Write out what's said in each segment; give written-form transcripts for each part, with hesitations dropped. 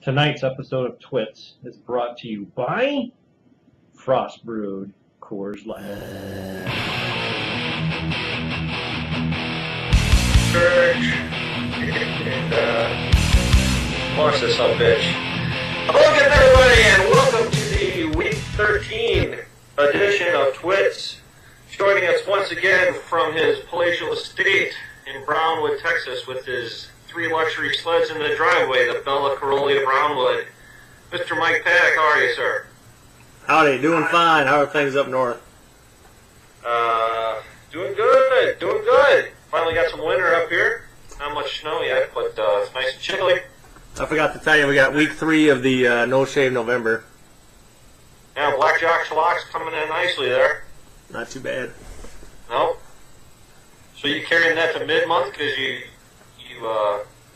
Tonight's episode of TWITS is brought to you by Frost Brewed Coors Light. Church and launch this up, bitch. Hello again, everybody, and welcome to the Week 13 edition of TWITS. Joining us once again from his palatial estate in Brownwood, Texas, with his 3 luxury sleds in the driveway, the Bella Caroli of Brownwood. Mr. Mike Paddock, how are you, sir? Howdy, doing fine. How are things up north? Doing good. Finally got some winter up here. Not much snow yet, but it's nice and chilly. I forgot to tell you, we got week 3 of the No Shave November. Yeah, Blackjack Schlock's coming in nicely there. Not too bad. No? So you carrying that to mid-month because you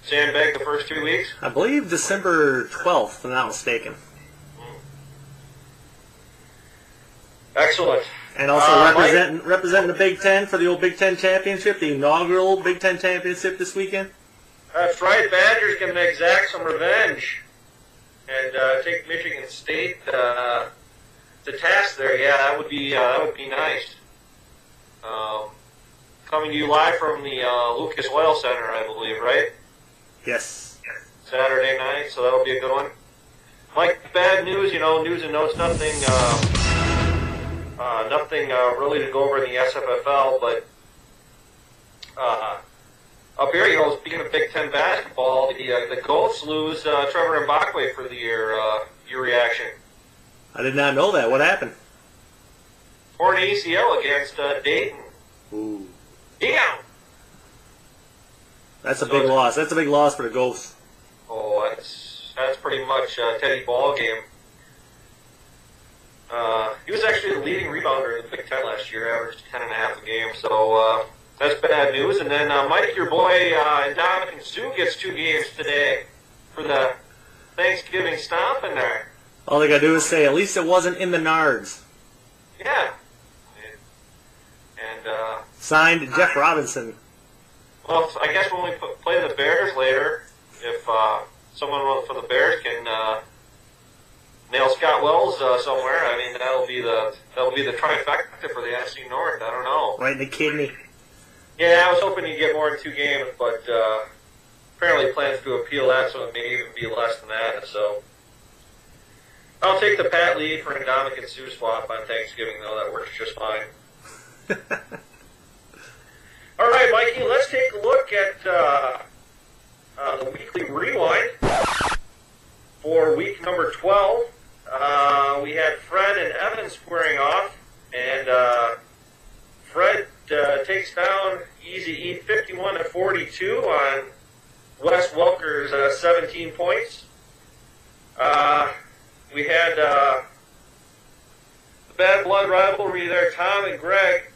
sandbagged the first 2 weeks? I believe December 12th, if I'm not mistaken. Excellent. And also representing the Big Ten for the old Big Ten Championship, the inaugural Big Ten Championship this weekend. That's right. Badgers going to exact some revenge and take Michigan State to task there. Yeah, that would be nice. Coming to you live from the Lucas Oil Center, I believe, right? Yes. Saturday night, so that'll be a good one. Mike, bad news, news and notes, nothing really to go over in the SFFL, but up here, speaking of Big Ten basketball, the Goats lose Trevor Mbakwe for the year. Your reaction? I did not know that. What happened? Torn ACL against Dayton. Ooh. Yeah. That's a big loss. That's a big loss for the Ghosts. Oh, that's pretty much Teddy Ball game. He was actually the leading rebounder in the Big Ten last year, averaged 10.5 a game. So that's bad news. And then Mike, your boy, Dominican Sue gets 2 games today for the Thanksgiving stomping there. All they got to do is say, at least it wasn't in the Nards. Yeah. And signed Jeff Robinson. Well, I guess when we play the Bears later, if someone from the Bears can nail Scott Wells somewhere, I mean that'll be the trifecta for the NFC North. I don't know. Right in the kidney. Yeah, I was hoping he'd get more than 2 games, but apparently he plans to appeal that, so it may even be less than that. So I'll take the Pat Lee for an Ndamukong Suh swap on Thanksgiving, though. That works just fine. All right, Mikey, let's take a look at the weekly rewind for week number 12. We had Fred and Evan squaring off, and Fred takes down Easy E 51-42 on Wes Welker's 17 points. We had the bad blood rivalry there, Tom and Greg.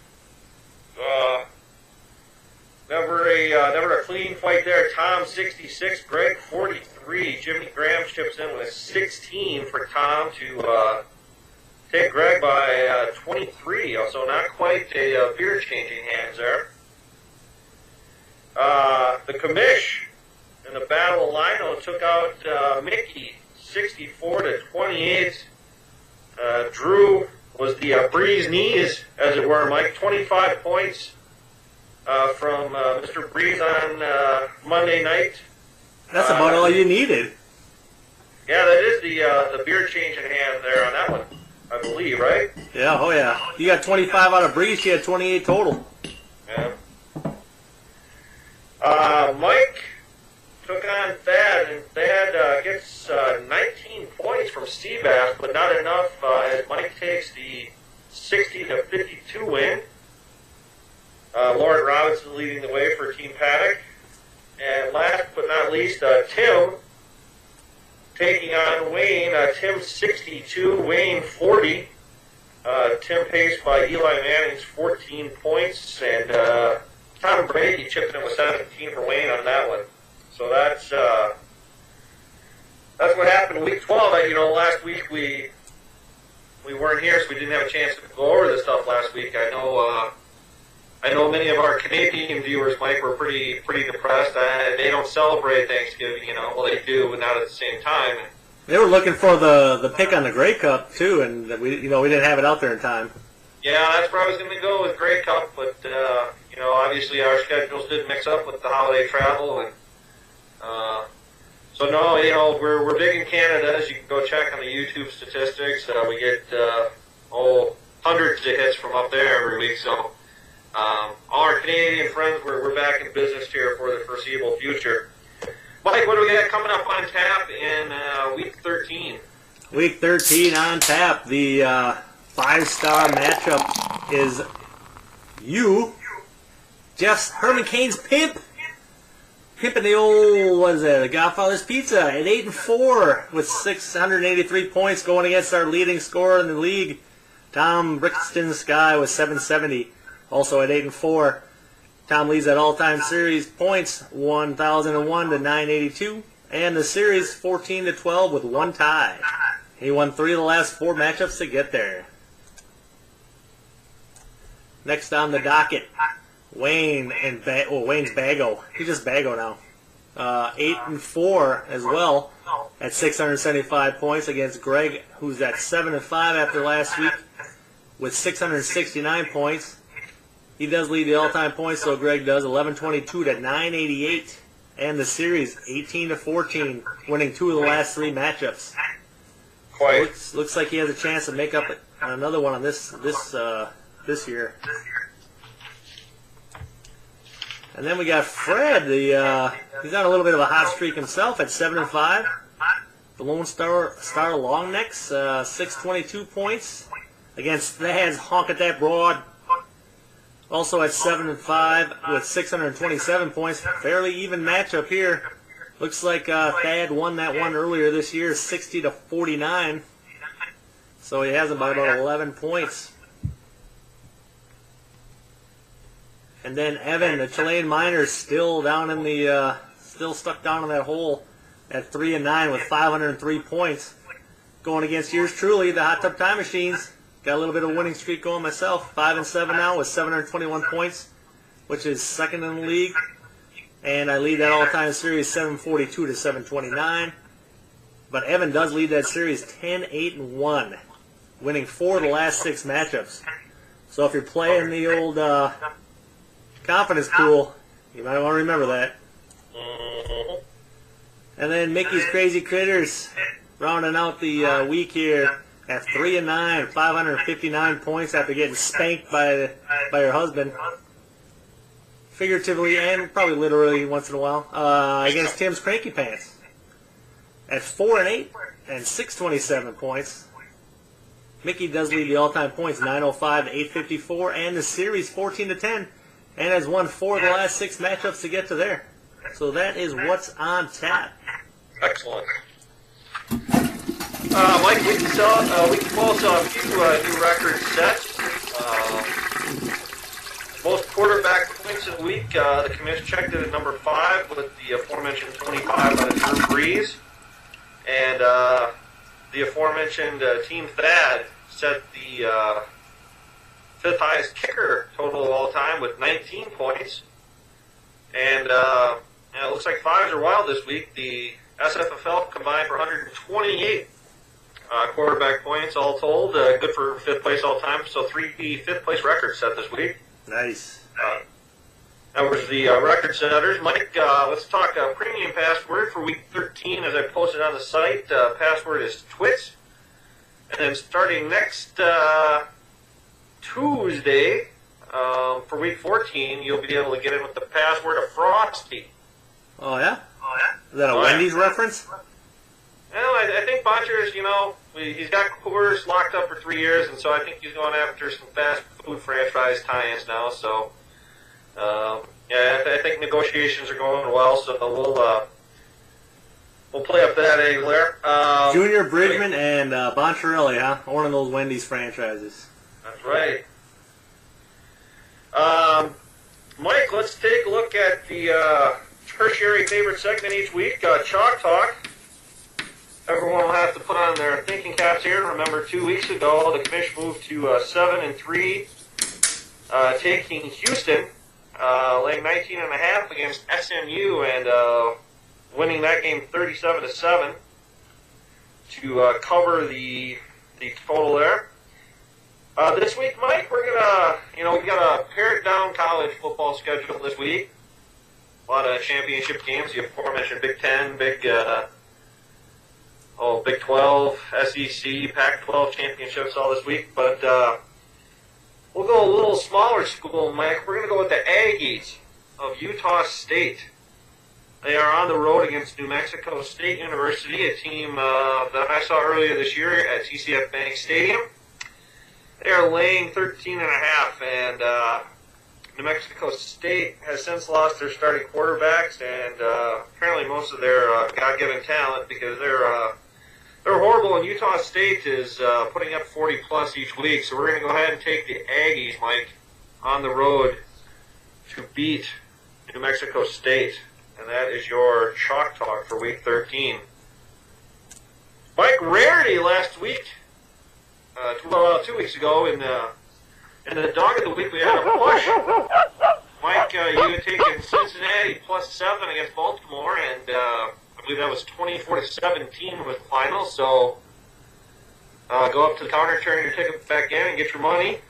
Never a clean fight there. Tom 66, Greg 43. Jimmy Graham chips in with 16 for Tom to take Greg by 23. So not quite a beer changing hands there. The commish in the Battle of Lino took out Mickey 64-28. Drew was the Breeze knees, as it were, Mike. 25 points from Mr. Breeze on Monday night. That's about all you needed. Yeah, that is the beer change in hand there on that one, I believe, right? Yeah, oh yeah. You got 25 out of Breeze, she had 28 total. Yeah. Mike took on Thad, and Thad gets 19 points from Seabass, but not enough as Mike takes the 60-52 win. Lauren Robinson leading the way for Team Paddock. And last but not least, Tim taking on Wayne. Tim 62, Wayne 40. Tim paced by Eli Manning's 14 points, and Tom Brady chipped in with 17 for Wayne on that one. So that's what happened in Week 12. Last week we weren't here, so we didn't have a chance to go over this stuff last week. I I know many of our Canadian viewers, Mike, were pretty depressed. They don't celebrate Thanksgiving, well, they do, but not at the same time. They were looking for the pick on the Grey Cup too, and we didn't have it out there in time. Yeah, that's where I was going to go with Grey Cup, but obviously our schedules did mix up with the holiday travel, and so no, we're big in Canada. As you can go check on the YouTube statistics, we get hundreds of hits from up there every week. So all our Canadian friends, we're back in business here for the foreseeable future. Mike, what do we got coming up on tap in Week 13? Week 13 on tap. The 5-star matchup is Jeff Herman Cain's Pimp. Pimping the old, the Godfather's Pizza at 8-4 with 683 points, going against our leading scorer in the league, Tom Brixton Sky, with 770, also at 8-4. Tom leads that all-time series points 1,001 to 982, and the series 14-12 with one tie. He won 3 of the last 4 matchups to get there. Next on the docket, Wayne and Wayne's Bago. He's just Bago now. 8-4 as well at 675 points against Greg, who's at 7-5 after last week with 669 points. He does lead the all-time points, so Greg does 1122 to 988, and the series 18-14, winning 2 of the last 3 matchups. Quite. So looks like he has a chance to make up another one on this year. And then we got Fred. He's on a little bit of a hot streak himself at 7-5. The Lone Star Longnecks, 622 points against Thad's Honk at That Broad. Also at 7-5 with 627 points. Fairly even matchup here. Looks like Thad won that one earlier this year, 60-49. So he has about 11 points. And then Evan, the Chilean Miners, still down in the, still stuck down in that hole at 3-9 with 503 points. Going against yours truly, the Hot Tub Time Machines. Got a little bit of winning streak going myself. 5-7 now with 721 points, which is second in the league. And I lead that all-time series 742 to 729. But Evan does lead that series 10-8-1, winning 4 of the last 6 matchups. So if you're playing the old confidence pool, you might want to remember that. And then Mickey's Crazy Critters rounding out the week here at 3-9, 559 points after getting spanked by her husband, figuratively and probably literally once in a while, against Tim's Cranky Pants at 4-8 and 627 points. Mickey does lead the all-time points 905 to 854, and the series 14-10, and has won 4 of the last 6 matchups to get to there. So that is what's on tap. Excellent. Mike, we can also a few new records set. Most quarterback points of the week, the commission checked it at number 5 with the aforementioned 25 by Drew Brees. And the aforementioned Team Thad set the 5th highest kicker total of all time with 19 points. And it looks like 5s are wild this week. The SFFL combined for 128 quarterback points all told. Good for 5th place all time. So 3 5th place records set this week. Nice. That was the record setters. Mike, let's talk premium password for week 13 as I posted on the site. Password is TWITS. And then starting next Tuesday for week 14, you'll be able to get in with the password of Frosty. Oh, yeah? Is that a Wendy's reference? Well, I think Boncher's, he's got Coors locked up for 3 years, and so I think he's going after some fast food franchise tie-ins now. So, I think negotiations are going well. So we'll play up that angle there. Junior Bridgman and Boncherelli, huh? One of those Wendy's franchises. That's right. Mike, let's take a look at the tertiary favorite segment each week, Chalk Talk. Everyone will have to put on their thinking caps here. Remember, 2 weeks ago, the commission moved to 7-3 taking Houston, laying 19.5 against SMU, and winning that game 37-7 to cover the total there. This week, Mike, we're gonna, we got a pared down college football schedule this week. A lot of championship games. The aforementioned Big Ten, Big 12, SEC, Pac-12 championships all this week. But we'll go a little smaller school, Mike. We're gonna go with the Aggies of Utah State. They are on the road against New Mexico State University, a team that I saw earlier this year at TCF Bank Stadium. They are laying 13.5, and New Mexico State has since lost their starting quarterbacks and apparently most of their God-given talent, because they're horrible, and Utah State is putting up 40-plus each week. So we're going to go ahead and take the Aggies, Mike, on the road to beat New Mexico State. And that is your chalk talk for Week 13. Mike, rarity last week, 2 weeks ago, in the dog of the week we had a push. Mike, you had taken Cincinnati +7 against Baltimore, and I believe that was 24-17 with the final. So go up to the counter, turn your ticket back in, and get your money.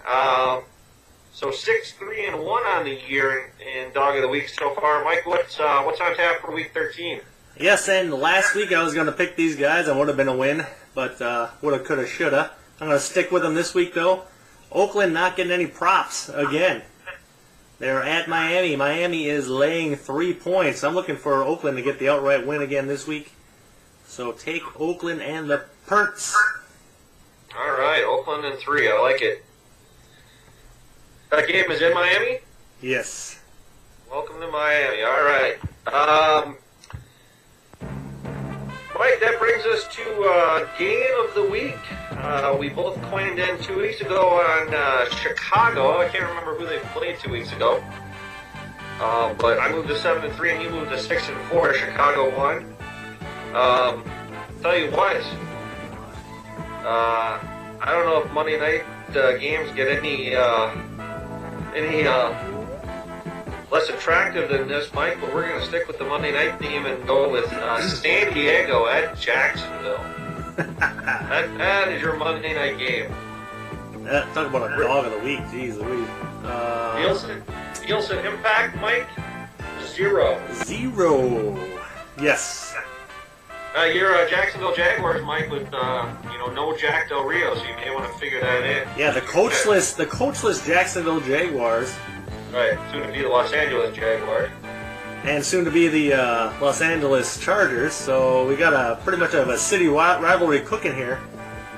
So 6-3-1 on the year in dog of the week so far. Mike, what's on tap for Week 13? Yes, and last week I was going to pick these guys. It would have been a win, but woulda, coulda, shoulda. I'm going to stick with them this week, though. Oakland not getting any props again. They're at Miami. Miami is laying 3 points. I'm looking for Oakland to get the outright win again this week. So take Oakland and the Perts. All right, Oakland and 3. I like it. That game is in Miami? Yes. Welcome to Miami. All right. Mike, that brings us to game of the week. We both coined in 2 weeks ago on Chicago. I can't remember who they played 2 weeks ago. But I moved to 7-3, and you moved to 6-4. Chicago won. Tell you what, I don't know if Monday night games get any less attractive than this, Mike, but we're going to stick with the Monday night theme and go with San Diego at Jacksonville. that is your Monday night game. Talk about a dog of the week. Jeez Louise. Nielsen impact, Mike? 0. Yes. You're Jacksonville Jaguars, Mike, with no Jack Del Rio, so you may want to figure that in. Yeah, the coachless Jacksonville Jaguars. Right, soon to be the Los Angeles Jaguars. And soon to be the Los Angeles Chargers. So we got pretty much of a city rivalry cooking here.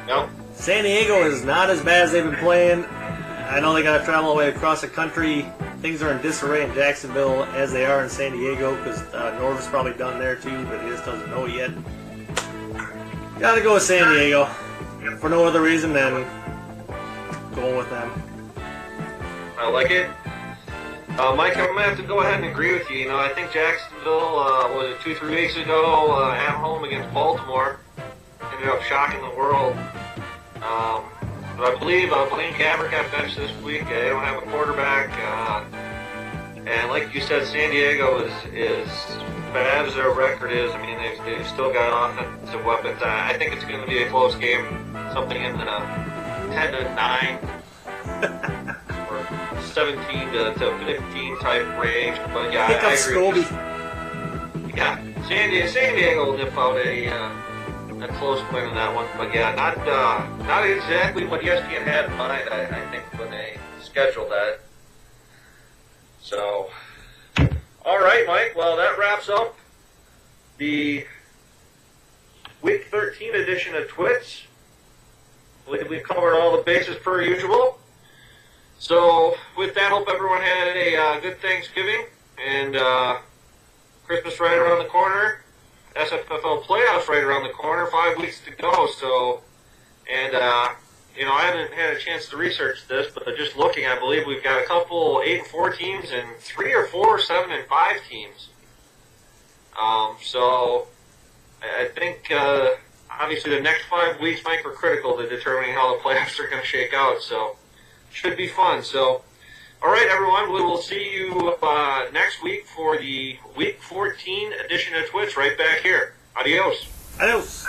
Yep. San Diego is not as bad as they've been playing. I know they got to travel all the way across the country. Things are in disarray in Jacksonville as they are in San Diego, because Norv's probably done there too, but he just doesn't know it yet. Got to go with San Diego for no other reason than going with them. I like it. Mike, I'm going to have to go ahead and agree with you. I think Jacksonville, was it 2-3 weeks ago, at home against Baltimore, ended up shocking the world. But I believe Blaine Gabbert got benched this week. They don't have a quarterback. And like you said, San Diego is bad as their record is. I mean, they've still got offensive weapons. I think it's going to be a close game, something in the 10-9. 17 to 15 type range, but yeah, I agree. Yeah, San Diego will nip out a close win in that one, but yeah, not exactly what ESPN had in mind, I think, when they scheduled that. So, all right, Mike. Well, that wraps up the Week 13 edition of TWITS. I believe we've covered all the bases per usual. So, with that, hope everyone had a good Thanksgiving, and Christmas right around the corner, SFFL playoffs right around the corner, 5 weeks to go, so, and, I haven't had a chance to research this, but just looking, I believe we've got a couple 8-4 teams and 3 or 4 7-5 teams. So, I think, obviously the next 5 weeks, Mike, are critical to determining how the playoffs are going to shake out, so should be fun. So All right, everyone. We will see you next week for the Week 14 edition of TWITS right back here. Adios. Adios.